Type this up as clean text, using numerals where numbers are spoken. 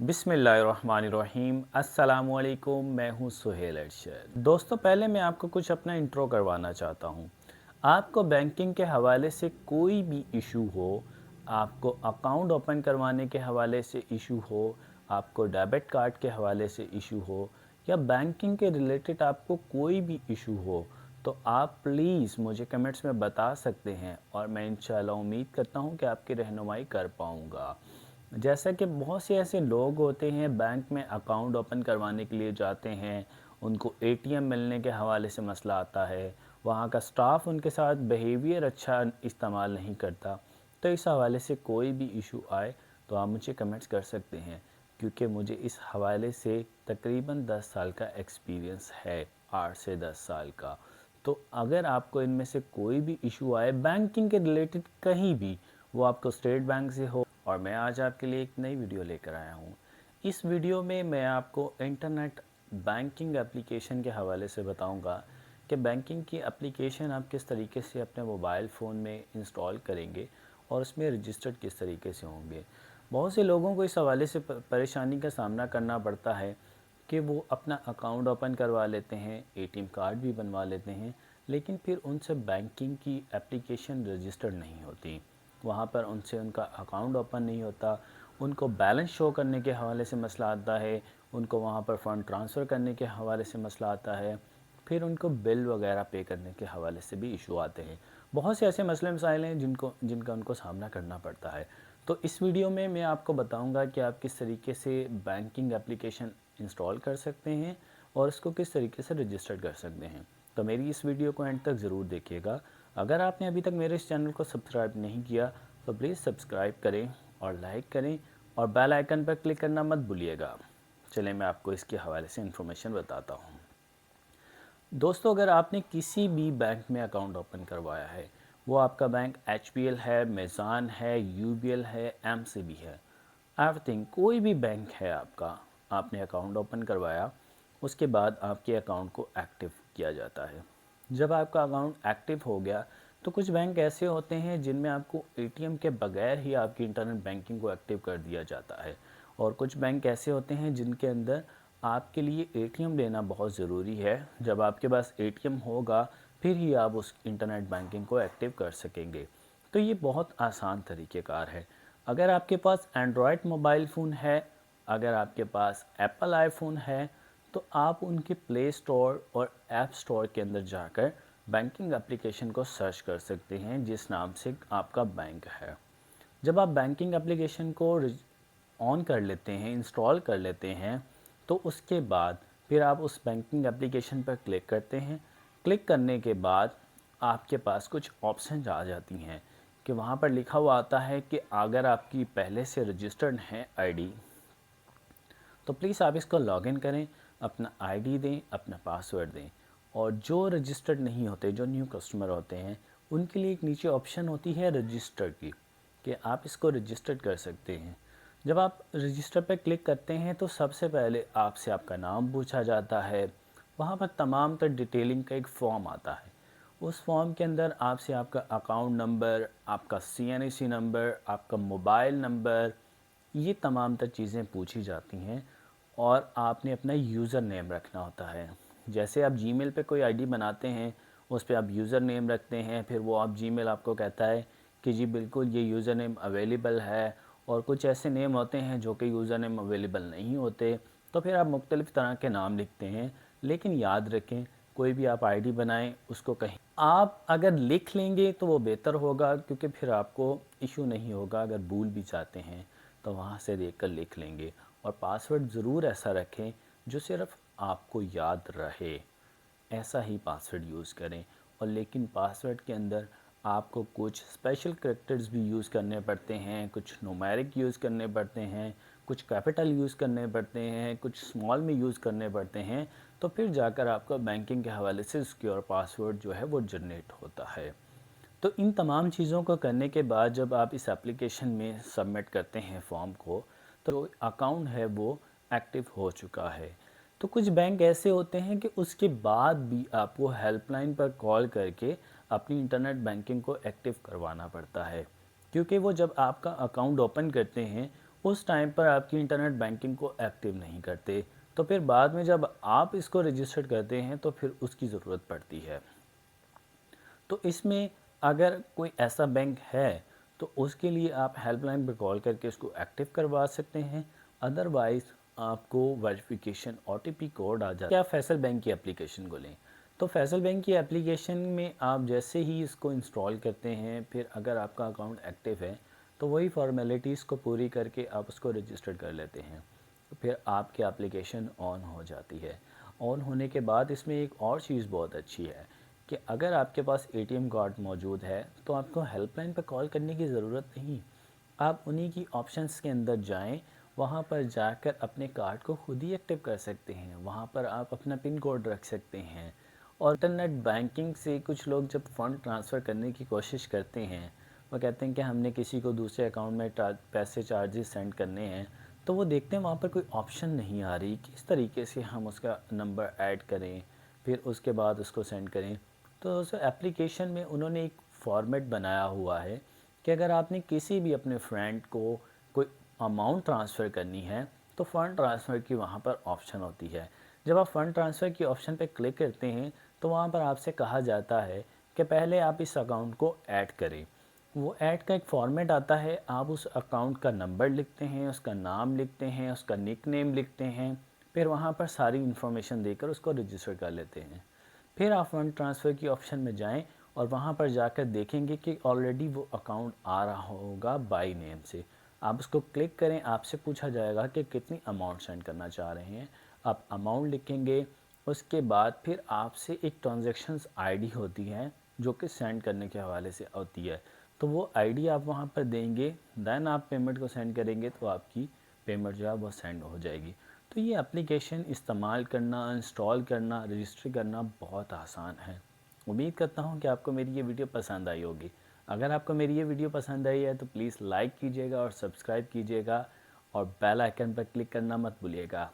बिस्मिल्लाहिर्रहमानिर्रहीम। अस्सलामुअलैकुम। मैं हूं सुहेल अरशद। दोस्तों, पहले मैं आपको कुछ अपना इंट्रो करवाना चाहता हूं। आपको बैंकिंग के हवाले से कोई भी इशू हो, आपको अकाउंट ओपन करवाने के हवाले से इशू हो, आपको डेबिट कार्ड के हवाले से इशू हो, या बैंकिंग के रिलेटेड आपको कोई भी इशू हो, तो आप प्लीज़ मुझे कमेंट्स में बता सकते हैं और मैं इंशाल्लाह उम्मीद करता हूं कि आपकी रहनुमाई कर पाऊंगा। जैसा कि बहुत से ऐसे लोग होते हैं, बैंक में अकाउंट ओपन करवाने के लिए जाते हैं, उनको एटीएम मिलने के हवाले से मसला आता है, वहाँ का स्टाफ उनके साथ बिहेवियर अच्छा इस्तेमाल नहीं करता। तो इस हवाले से कोई भी इशू आए तो आप मुझे कमेंट्स कर सकते हैं, क्योंकि मुझे इस हवाले से तकरीबन 10 साल का एक्सपीरियंस है, 8 से 10 साल का। तो अगर आपको इनमें से कोई भी इशू आए बैंकिंग के रिलेटेड कहीं भी, वो आपको स्टेट बैंक से हो, और मैं आज आपके लिए एक नई वीडियो लेकर आया हूँ। इस वीडियो में मैं आपको इंटरनेट बैंकिंग एप्लीकेशन के हवाले से बताऊँगा कि बैंकिंग की एप्लीकेशन आप किस तरीके से अपने मोबाइल फ़ोन में इंस्टॉल करेंगे और उसमें रजिस्टर्ड किस तरीके से होंगे। बहुत से लोगों को इस हवाले से परेशानी का सामना करना पड़ता है कि वो अपना अकाउंट ओपन करवा लेते हैं, एटीएम कार्ड भी बनवा लेते हैं, लेकिन फिर उनसे बैंकिंग की एप्लीकेशन रजिस्टर्ड नहीं होती। वहाँ पर उनसे उनका अकाउंट ओपन नहीं होता, उनको बैलेंस शो करने के हवाले से मसला आता है, उनको वहाँ पर फ़ंड ट्रांसफ़र करने के हवाले से मसला आता है, फिर उनको बिल वगैरह पे करने के हवाले से भी इशू आते हैं। बहुत से ऐसे मसले मसाइल हैं जिनका उनको सामना करना पड़ता है। तो इस वीडियो में मैं आपको बताऊंगा कि आप किस तरीके से बैंकिंग एप्लीकेशन इंस्टॉल कर सकते हैं और इसको किस तरीके से रजिस्टर कर सकते हैं। तो मेरी इस वीडियो को एंड तक ज़रूर देखिएगा। अगर आपने अभी तक मेरे इस चैनल को सब्सक्राइब नहीं किया तो प्लीज़ सब्सक्राइब करें और लाइक करें और बेल आइकन पर क्लिक करना मत भूलिएगा। चलिए मैं आपको इसके हवाले से इन्फॉर्मेशन बताता हूँ। दोस्तों, अगर आपने किसी भी बैंक में अकाउंट ओपन करवाया है, वो आपका बैंक एचपीएल है, मेज़ान है, यूबीएल है, एमसीबी है, एवरीथिंग, कोई भी बैंक है आपका, आपने अकाउंट ओपन करवाया, उसके बाद आपके अकाउंट को एक्टिव किया जाता है। जब आपका अकाउंट एक्टिव हो गया तो कुछ बैंक ऐसे होते हैं जिनमें आपको एटीएम के बगैर ही आपकी इंटरनेट बैंकिंग को एक्टिव कर दिया जाता है, और कुछ बैंक ऐसे होते हैं जिनके अंदर आपके लिए एटीएम लेना बहुत ज़रूरी है। जब आपके पास एटीएम होगा फिर ही आप उस इंटरनेट बैंकिंग को एक्टिव कर सकेंगे। तो ये बहुत आसान तरीक़ेकार है। अगर आपके पास एंड्रॉयड मोबाइल फ़ोन है, अगर आपके पास एप्पल आईफोन है, तो आप उनके प्ले स्टोर और ऐप स्टोर के अंदर जाकर बैंकिंग एप्लीकेशन को सर्च कर सकते हैं जिस नाम से आपका बैंक है। जब आप बैंकिंग एप्लीकेशन को ऑन कर लेते हैं, इंस्टॉल कर लेते हैं, तो उसके बाद फिर आप उस बैंकिंग एप्लीकेशन पर क्लिक करते हैं। क्लिक करने के बाद आपके पास कुछ ऑप्शन आ जाती हैं कि वहाँ पर लिखा हुआ आता है कि अगर आपकी पहले से रजिस्टर्ड है आईडी, तो प्लीज़ आप इसको लॉगिन करें, अपना आईडी दें, अपना पासवर्ड दें। और जो रजिस्टर्ड नहीं होते, जो न्यू कस्टमर होते हैं, उनके लिए एक नीचे ऑप्शन होती है रजिस्टर की, कि आप इसको रजिस्टर कर सकते हैं। जब आप रजिस्टर पर क्लिक करते हैं तो सबसे पहले आपसे आपका नाम पूछा जाता है। वहाँ पर तमाम तर डिटेलिंग का एक फॉर्म आता है। उस फॉर्म के अंदर आपसे आपका अकाउंट नंबर, आपका सीएनएसी नंबर, आपका मोबाइल नंबर, ये तमाम तर चीज़ें पूछी जाती हैं, और आपने अपना यूज़र नेम रखना होता है। जैसे आप जीमेल पे कोई आईडी बनाते हैं, उस पे आप यूज़र नेम रखते हैं, फिर वो आप जीमेल आपको कहता है कि जी बिल्कुल ये यूज़र नेम अवेलेबल है, और कुछ ऐसे नेम होते हैं जो कि यूज़र नेम अवेलेबल नहीं होते, तो फिर आप मुख्तलिफ़ तरह के नाम लिखते हैं। लेकिन याद रखें, कोई भी आप आईडी बनाएं उसको कहीं आप अगर लिख लेंगे तो वो बेहतर होगा, क्योंकि फिर आपको इशू नहीं होगा। अगर भूल भी जाते हैं तो वहाँ से देख कर लिख लेंगे। और पासवर्ड ज़रूर ऐसा रखें जो सिर्फ़ आपको याद रहे, ऐसा ही पासवर्ड यूज़ करें। और लेकिन पासवर्ड के अंदर आपको कुछ स्पेशल करैक्टर्स भी यूज़ करने पड़ते हैं, कुछ न्यूमेरिक यूज़ करने पड़ते हैं, कुछ कैपिटल यूज़ करने पड़ते हैं, कुछ स्मॉल में यूज़ करने पड़ते हैं। तो फिर जाकर आपका बैंकिंग के हवाले से सिक्योर पासवर्ड जो है वो जनरेट होता है। तो इन तमाम चीज़ों को करने के बाद जब आप इस एप्लीकेशन में सबमिट करते हैं फॉर्म को, तो अकाउंट है वो एक्टिव हो चुका है। तो कुछ बैंक ऐसे होते हैं कि उसके बाद भी आपको हेल्पलाइन पर कॉल करके अपनी इंटरनेट बैंकिंग को एक्टिव करवाना पड़ता है, क्योंकि वो जब आपका अकाउंट ओपन करते हैं उस टाइम पर आपकी इंटरनेट बैंकिंग को एक्टिव नहीं करते, तो फिर बाद में जब आप इसको रजिस्टर्ड करते हैं तो फिर उसकी ज़रूरत पड़ती है। तो इसमें अगर कोई ऐसा बैंक है तो उसके लिए आप हेल्पलाइन पर कॉल करके उसको एक्टिव करवा सकते हैं। अदरवाइज़ आपको वेरिफिकेशन OTP कोड आ जाता है। क्या फैसल बैंक की एप्लीकेशन को लें, तो फैसल बैंक की एप्लीकेशन में आप जैसे ही इसको इंस्टॉल करते हैं, फिर अगर आपका अकाउंट एक्टिव है तो वही फॉर्मेलिटीज़ को पूरी करके आप उसको रजिस्टर कर लेते हैं, तो फिर आपकी एप्लीकेशन ऑन हो जाती है। ऑन होने के बाद इसमें एक और चीज़ बहुत अच्छी है कि अगर आपके पास ATM कार्ड मौजूद है तो आपको हेल्पलाइन पर कॉल करने की ज़रूरत नहीं। आप उन्हीं की ऑप्शंस के अंदर जाएं, वहाँ पर जाकर अपने कार्ड को खुद ही एक्टिव कर सकते हैं। वहाँ पर आप अपना पिन कोड रख सकते हैं। और इंटरनेट बैंकिंग से कुछ लोग जब फ़ंड ट्रांसफ़र करने की कोशिश करते हैं, वो कहते हैं कि हमने किसी को दूसरे अकाउंट में पैसे चार्जेस सेंड करने हैं, तो वो देखते हैं वहाँ पर कोई ऑप्शन नहीं आ रही किस तरीके से हम उसका नंबर ऐड करें, फिर उसके बाद उसको सेंड करें। तो उस एप्लीकेशन में उन्होंने एक फॉर्मेट बनाया हुआ है कि अगर आपने किसी भी अपने फ्रेंड को कोई अमाउंट ट्रांसफ़र करनी है तो फ़ंड ट्रांसफ़र की वहाँ पर ऑप्शन होती है। जब आप फ़ंड ट्रांसफ़र की ऑप्शन पर क्लिक करते हैं तो वहाँ पर आपसे कहा जाता है कि पहले आप इस अकाउंट को ऐड करें। वो ऐड का एक फॉर्मेट आता है, आप उस अकाउंट का नंबर लिखते हैं, उसका नाम लिखते हैं, उसका निक नेम लिखते हैं, फिर वहाँ पर सारी इन्फॉर्मेशन देकर उसको रजिस्टर कर लेते हैं। फिर आप फंड ट्रांसफ़र की ऑप्शन में जाएं और वहाँ पर जाकर देखेंगे कि ऑलरेडी वो अकाउंट आ रहा होगा बाई नेम से। आप उसको क्लिक करें, आपसे पूछा जाएगा कि कितनी अमाउंट सेंड करना चाह रहे हैं। आप अमाउंट लिखेंगे, उसके बाद फिर आपसे एक ट्रांजैक्शंस आईडी होती है जो कि सेंड करने के हवाले से होती है, तो वो आईडी आप वहाँ पर देंगे, देन आप पेमेंट को सेंड करेंगे तो आपकी पेमेंट जो है वो सेंड हो जाएगी। तो ये एप्लीकेशन इस्तेमाल करना, इंस्टॉल करना, रजिस्टर करना बहुत आसान है। उम्मीद करता हूँ कि आपको मेरी ये वीडियो पसंद आई होगी। अगर आपको मेरी ये वीडियो पसंद आई है तो प्लीज़ लाइक कीजिएगा और सब्सक्राइब कीजिएगा और बेल आइकन पर क्लिक करना मत भूलिएगा।